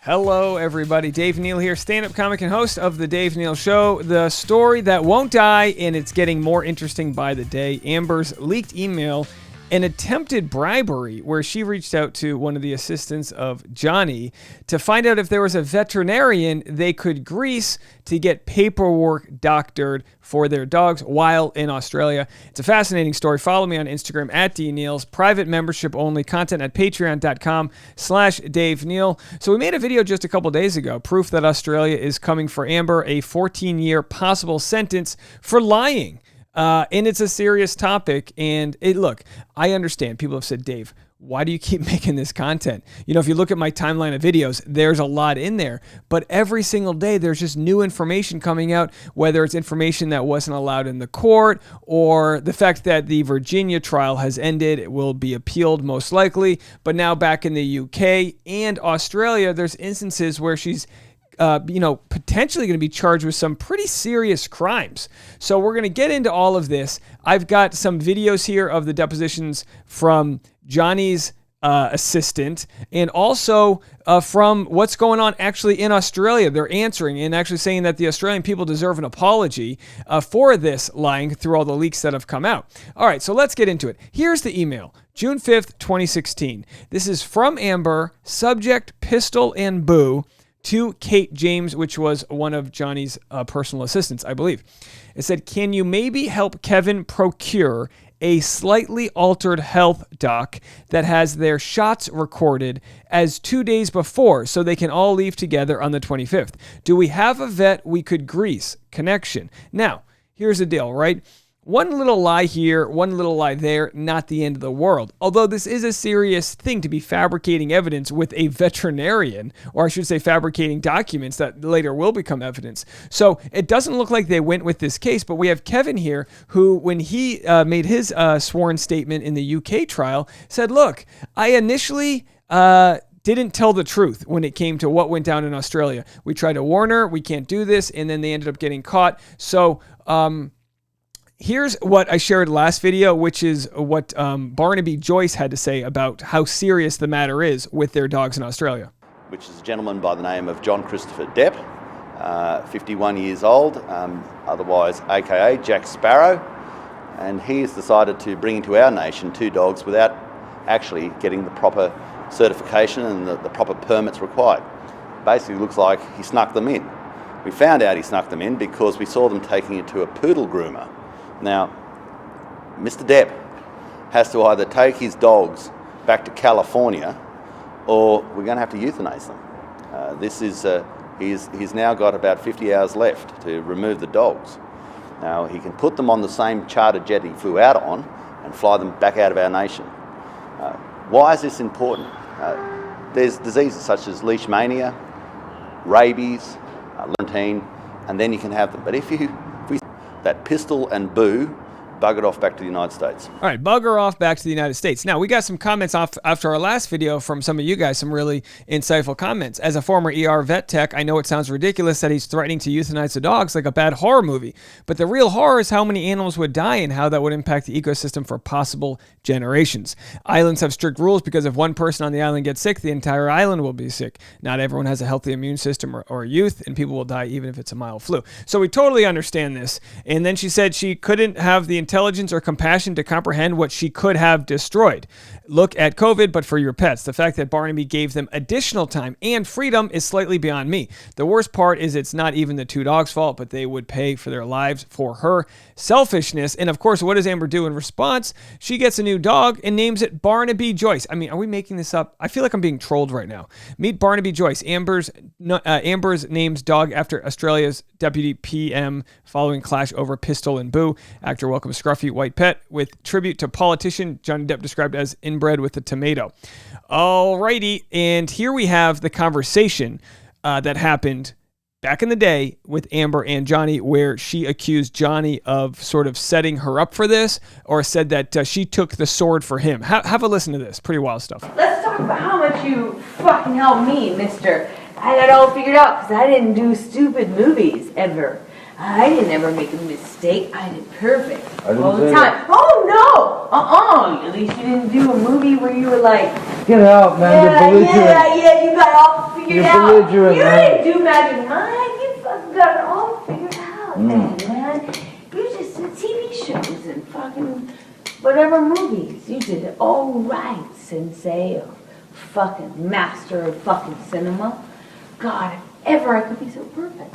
Hello, everybody. Dave Neal here, stand-up comic and host of The Dave Neal Show. The story that won't die, and it's getting more interesting by the day. Amber's leaked email and attempted bribery, where she reached out to one of the assistants of Johnny to find out if there was a veterinarian they could grease to get paperwork doctored for their dogs while in Australia. It's a fascinating story. Follow me on Instagram at DNeals. Private membership only. Content at patreon.com/Dave Neal. So we made a video just a couple days ago. Proof that Australia is coming for Amber. A 14-year possible sentence for lying. And it's a serious topic. And look, I understand. People have said, Dave, why do you keep making this content? You know, if you look at my timeline of videos, there's a lot in there. But every single day, there's just new information coming out, whether it's information that wasn't allowed in the court or the fact that the Virginia trial has ended. It will be appealed most likely. But now back in the UK and Australia, there's instances where she's potentially going to be charged with some pretty serious crimes. So we're going to get into all of this. I've got some videos here of the depositions from Johnny's assistant and also from what's going on actually in Australia. They're answering and actually saying that the Australian people deserve an apology for this lying through all the leaks that have come out. All right, so let's get into it. Here's the email. June 5th, 2016. This is from Amber, subject Pistol and Boo, to Kate James, which was one of Johnny's personal assistants, I believe. It said, can you maybe help Kevin procure a slightly altered health doc that has their shots recorded as 2 days before so they can all leave together on the 25th? Do we have a vet we could grease? Connection. Now, here's the deal, right? One little lie here, one little lie there, not the end of the world. Although this is a serious thing to be fabricating evidence with a veterinarian, or I should say fabricating documents that later will become evidence. So it doesn't look like they went with this case, but we have Kevin here who, when he made his sworn statement in the UK trial, said, look, I initially didn't tell the truth when it came to what went down in Australia. We tried to warn her, we can't do this, and then they ended up getting caught. So, here's what I shared last video, which is what Barnaby Joyce had to say about how serious the matter is with their dogs in Australia. Which is a gentleman by the name of John Christopher Depp, 51 years old, otherwise AKA Jack Sparrow. And he has decided to bring into our nation 2 dogs without actually getting the proper certification and the proper permits required. Basically looks like he snuck them in. We found out he snuck them in because we saw them taking it to a poodle groomer. Now, Mr. Depp has to either take his dogs back to California or we're going to have to euthanize them. He's now got about 50 hours left to remove the dogs. Now, he can put them on the same charter jet he flew out on and fly them back out of our nation. Why is this important? There's diseases such as leishmania, rabies, Lentine, and then you can have them. But if we that Pistol and Boo buggered off back to the United States. All right, bugger off back to the United States. Now, we got some comments off after our last video from some of you guys, some really insightful comments. As a former ER vet tech, I know it sounds ridiculous that he's threatening to euthanize the dogs like a bad horror movie, but the real horror is how many animals would die and how that would impact the ecosystem for possible generations. Islands have strict rules because if one person on the island gets sick, the entire island will be sick. Not everyone has a healthy immune system or youth, and people will die even if it's a mild flu. So we totally understand this. And then she said she couldn't have the intelligence or compassion to comprehend what she could have destroyed. Look at COVID, but for your pets. The fact that Barnaby gave them additional time and freedom is slightly beyond me. The worst part is it's not even the 2 dogs' fault, but they would pay for their lives for her selfishness. And of course, what does Amber do in response? She gets a new dog and names it Barnaby Joyce. I mean, are we making this up? I feel like I'm being trolled right now. Meet Barnaby Joyce, Amber's names dog after Australia's deputy PM following clash over Pistol and Boo. Actor welcomes scruffy white pet with tribute to politician Johnny Depp described as inbred with a tomato. Alrighty, and here we have the conversation that happened back in the day with Amber and Johnny, where she accused Johnny of sort of setting her up for this, or said that she took the sword for him. Have a listen to this. Pretty wild stuff. Let's talk about how much you fucking helped me, mister. I had it all figured out because I didn't do stupid movies ever. I didn't ever make a mistake. I did perfect I didn't all the say time. that. Oh no! At least you didn't do a movie where you were like, Get out, man. You're belligerent. yeah, you got it all figured You're out. belligerent, You man. didn't do Magic Mike. You fucking got it all figured out, man. You just did TV shows and fucking whatever movies. You did it all right, Sensei. Fucking master of fucking cinema. God, if ever I could be so perfect.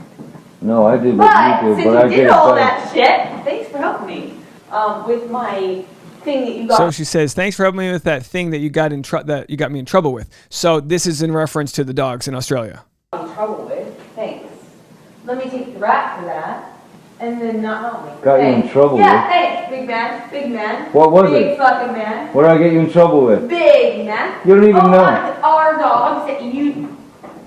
No, I did But what you did, since but you I did did all better. that shit, thanks for helping me with my thing that you got. So she says, "Thanks for helping me with that thing that you got that you got me in trouble with." So this is in reference to the dogs in Australia. in trouble with. Thanks. Let me take the rap for that, and then not help me. Got you in Thanks. trouble Yeah, with? thanks, big man. Big man. What was big it? fucking man. What did I get you in trouble with? Big man. You don't even know. Our dogs that you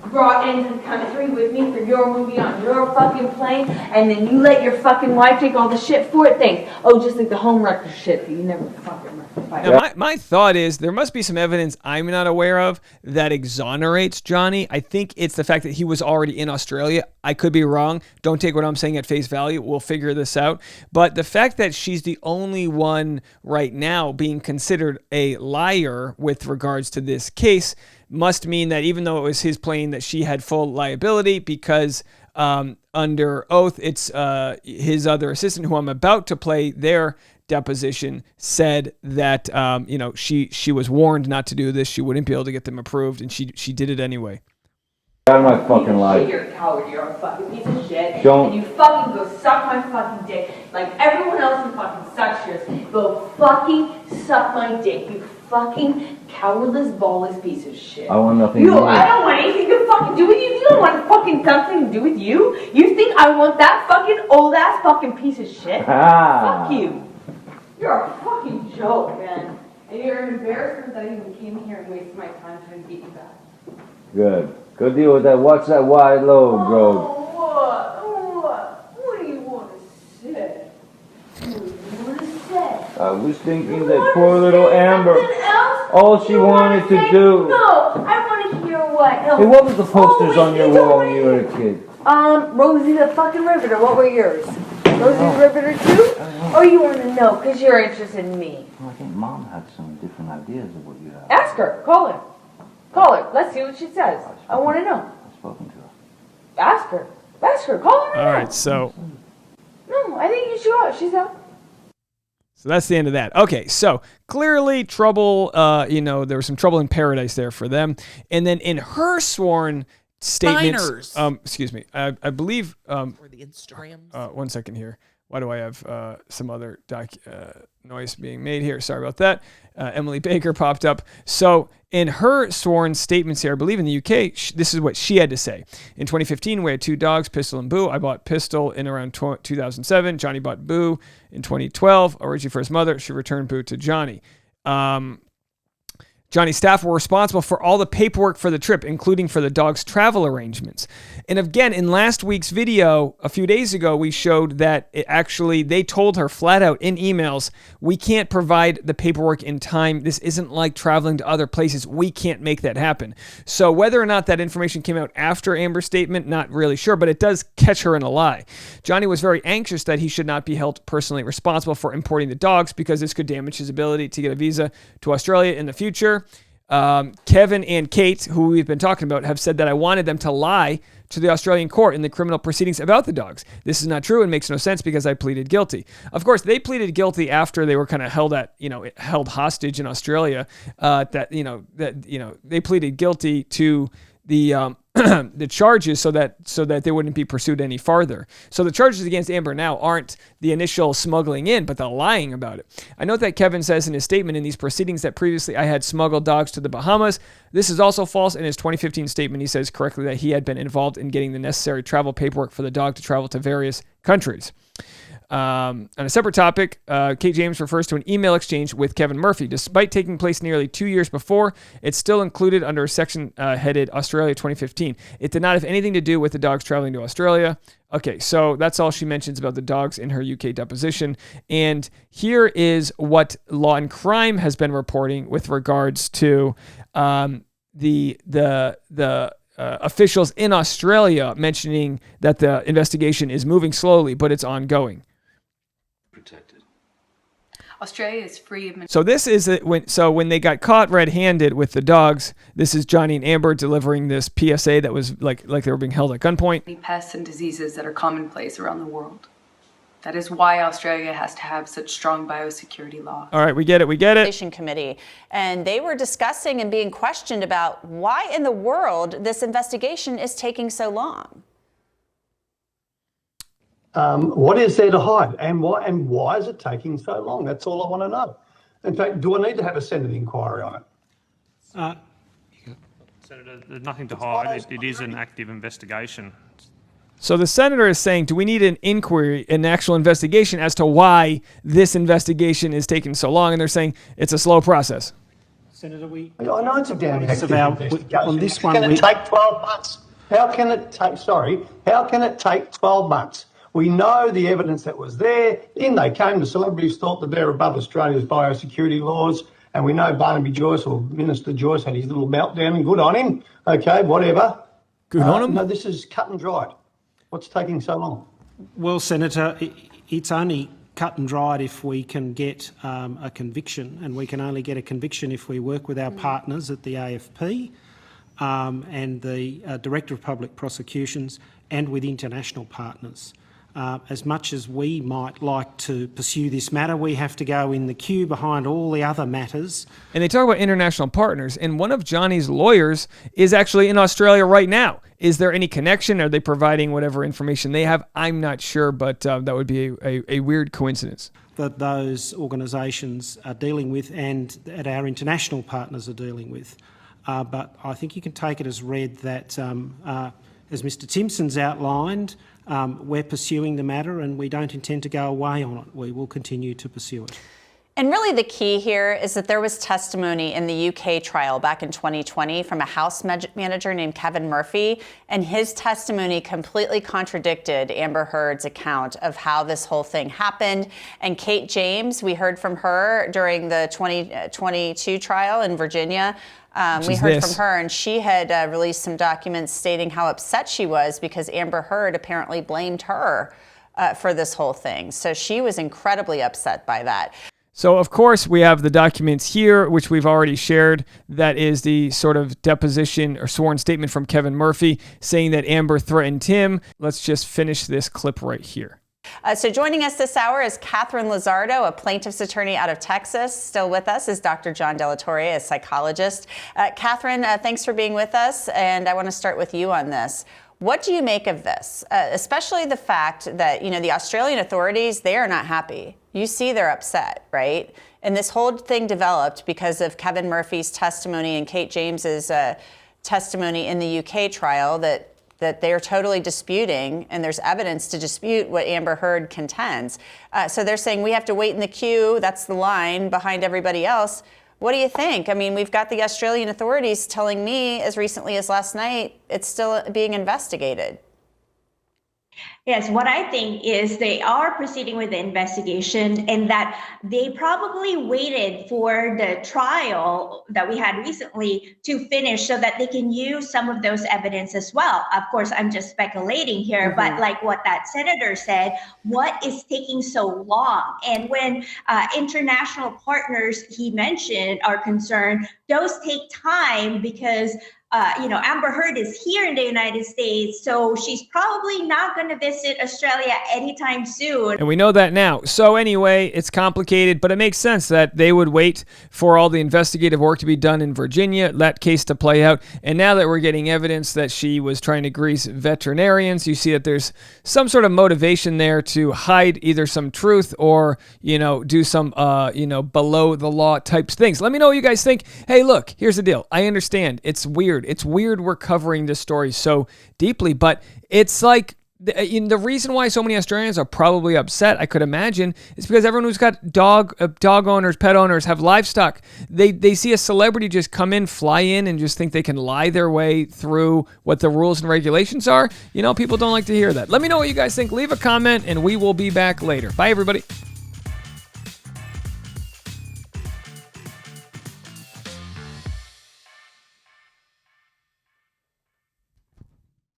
brought into the country with me for your movie on your fucking plane, and then you let your fucking wife take all the shit for it. Thanks. Oh, just like the home wrecker shit that you never fucking rectified. Now, my thought is there must be some evidence I'm not aware of that exonerates Johnny. I think it's the fact that he was already in Australia. I could be wrong. Don't take what I'm saying at face value. We'll figure this out. But the fact that she's the only one right now being considered a liar with regards to this case must mean that even though it was his plane, that she had full liability because under oath, it's his other assistant, who I'm about to play their deposition, said that she was warned not to do this. She wouldn't be able to get them approved, and she did it anyway. Out of my fucking life. You're a coward. You're a fucking piece of shit. Don't- And you fucking go suck my fucking dick like everyone else who fucking sucks yours. Go fucking suck my dick. You fucking cowardless, ballless piece of shit. I want nothing to do with I don't want anything to fucking do with you. You don't want fucking something to do with you. You think I want that fucking old ass fucking piece of shit? Ah. Fuck you. You're a fucking joke, man. And you're an embarrassment that I even came here and wasted my time trying to get you back. Good. Go deal with that. Watch that wide load, bro. What do you want to say? What do you want to say? I was thinking that poor little Amber. Something else? All she You wanted wanna to say- do. No, I want to hear what. No. Hey, what was the posters Oh, on your wait, wall when wait. you were a kid? Rosie the fucking Riveter. What were yours? Rosie the Riveter too? Or you want to know because you're interested in me? Well, I think Mom had some different ideas of what you have. Ask her. Call her. Call her. Let's see what she says. I want to know. I've spoken to her. Ask her. Ask her. Call her. All right, so No, I think you should. She's out. that's the end of that. Okay, so clearly trouble, there was some trouble in paradise there for them. And then in her sworn statements, Minors. excuse me, I believe, Or the Instagrams. 1 second here. Why do I have some other noise being made here? Sorry about that. Emily Baker popped up. So in her sworn statements here, I believe in the UK, this is what she had to say. In 2015, we had two dogs, Pistol and Boo. I bought Pistol in around 2007. Johnny bought Boo in 2012. Originally for his mother. She returned Boo to Johnny. Johnny's staff were responsible for all the paperwork for the trip, including for the dog's travel arrangements. And again, in last week's video, a few days ago, we showed that they told her flat out in emails, we can't provide the paperwork in time. This isn't like traveling to other places. We can't make that happen. So whether or not that information came out after Amber's statement, not really sure, but it does catch her in a lie. Johnny was very anxious that he should not be held personally responsible for importing the dogs because this could damage his ability to get a visa to Australia in the future. Kevin and Kate, who we've been talking about, have said that I wanted them to lie to the Australian court in the criminal proceedings about the dogs. This is not true and makes no sense because I pleaded guilty. Of course, they pleaded guilty after they were kind of held hostage in Australia. They pleaded guilty to the the charges so that they wouldn't be pursued any farther. So the charges against Amber now aren't the initial smuggling in, but the lying about it. I note that Kevin says in his statement in these proceedings that previously I had smuggled dogs to the Bahamas. This is also false. In his 2015 statement, he says correctly that he had been involved in getting the necessary travel paperwork for the dog to travel to various countries. On a separate topic, Kate James refers to an email exchange with Kevin Murphy. Despite taking place nearly 2 years before, it's still included under a section headed Australia 2015. It did not have anything to do with the dogs traveling to Australia. Okay, so that's all she mentions about the dogs in her UK deposition. And here is what Law and Crime has been reporting with regards to the officials in Australia mentioning that the investigation is moving slowly, but it's ongoing. Protected. Australia is free of... So this is when they got caught red-handed with the dogs. This is Johnny and Amber delivering this PSA that was like they were being held at gunpoint. Pests and diseases that are commonplace around the world. That is why Australia has to have such strong biosecurity laws. All right, we get it. Committee, and they were discussing and being questioned about why in the world this investigation is taking so long. What is there to hide, and why is it taking so long? That's all I want to know. In fact, do I need to have a Senate inquiry on it? Senator, there's nothing to hide. It is an active investigation. So the senator is saying, do we need an inquiry, an actual investigation as to why this investigation is taking so long? And they're saying it's a slow process. Senator, I know it's a damn active investigation. On this one, How can it take 12 months? How can it take 12 months? We know the evidence that was there. In they came, the celebrities thought that they're above Australia's biosecurity laws. And we know Barnaby Joyce, or Minister Joyce, had his little meltdown, and good on him. Okay, whatever. Good on him? No, this is cut and dried. What's taking so long? Well, Senator, it's only cut and dried if we can get a conviction, and we can only get a conviction if we work with our partners at the AFP and the Director of Public Prosecutions and with international partners. As much as we might like to pursue this matter, we have to go in the queue behind all the other matters. And they talk about international partners, and one of Johnny's lawyers is actually in Australia right now. Is there any connection? Are they providing whatever information they have? I'm not sure, but that would be a weird coincidence. That those organisations are dealing with and that our international partners are dealing with. But I think you can take it as read that, as Mr Timpson's outlined, we're pursuing the matter and we don't intend to go away on it. We will continue to pursue it. And really the key here is that there was testimony in the UK trial back in 2020 from a house manager named Kevin Murphy, and his testimony completely contradicted Amber Heard's account of how this whole thing happened. And Kate James, we heard from her during the 2022 trial in Virginia. We heard from her, and she had released some documents stating how upset she was because Amber Heard apparently blamed her for this whole thing. So she was incredibly upset by that. So, of course, we have the documents here, which we've already shared. That is the sort of deposition or sworn statement from Kevin Murphy saying that Amber threatened him. Let's just finish this clip right here. So joining us this hour is Catherine Lizardo, a plaintiff's attorney out of Texas. Still with us is Dr. John Delatorre, a psychologist. Catherine, thanks for being with us, and I want to start with you on this. What do you make of this, especially the fact that, the Australian authorities, they are not happy. You see they're upset, right? And this whole thing developed because of Kevin Murphy's testimony and Kate James's testimony in the UK trial that they're totally disputing, and there's evidence to dispute what Amber Heard contends. So they're saying we have to wait in the queue. That's the line behind everybody else. What do you think? I mean, we've got the Australian authorities telling me as recently as last night it's still being investigated. Yes, what I think is they are proceeding with the investigation, and that they probably waited for the trial that we had recently to finish so that they can use some of those evidence as well. Of course, I'm just speculating here, but like what that senator said, what is taking so long? And when international partners he mentioned are concerned, those take time because Amber Heard is here in the United States, so she's probably not going to visit Australia anytime soon. And we know that now. So anyway, it's complicated, but it makes sense that they would wait for all the investigative work to be done in Virginia, that case to play out. And now that we're getting evidence that she was trying to grease veterinarians, you see that there's some sort of motivation there to hide either some truth or, do some, below the law types things. Let me know what you guys think. Hey, look, here's the deal. I understand. It's weird. It's weird we're covering this story so deeply, but it's like the reason why so many Australians are probably upset, I could imagine, is because everyone who's got dog owners, pet owners, have livestock. They see a celebrity just come in, fly in, and just think they can lie their way through what the rules and regulations are. People don't like to hear that. Let me know what you guys think. Leave a comment, and we will be back later. Bye, everybody.